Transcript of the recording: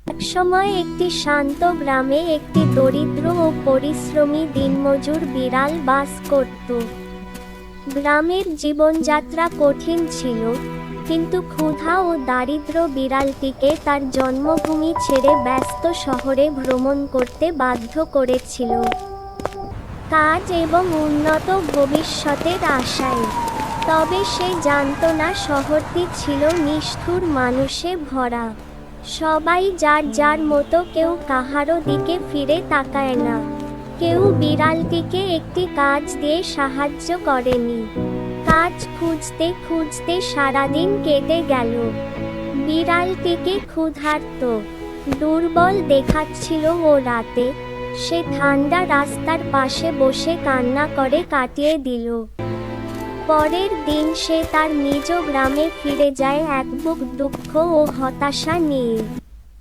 একসময় একটি শান্ত গ্রামে একটি দরিদ্র ও পরিশ্রমী দিনমজুর বিড়াল বাস করত। গ্রামের জীবনযাত্রা কঠিন ছিল, কিন্তু ক্ষুধা ও দারিদ্র্য বিড়ালটিকে তার জন্মভূমি ছেড়ে ব্যস্ত শহরে ভ্রমণ করতে বাধ্য করেছিল, কাজ এবং উন্নত ভবিষ্যতের আশায়। তবে সে জানত না শহরটি ছিল নিষ্ঠুর মানুষে ভরা। সবাই যার যার মতো, কেউ কাহারও দিকে ফিরে তাকায় না। কেউ বিড়ালটিকে একটি কাজ দিয়ে সাহায্য করেনি। কাজ খুঁজতে খুঁজতে সারাদিন কেটে গেল। বিড়ালটিকে ক্ষুধার্ত, দুর্বল দেখাচ্ছিল ও রাতে সে ঠান্ডা রাস্তার পাশে বসে কান্না করে কাটিয়ে দিল। পরের দিন সে তার নিজ গ্রামে ফিরে যায় এক বুক দুঃখ ও হতাশা নিয়ে।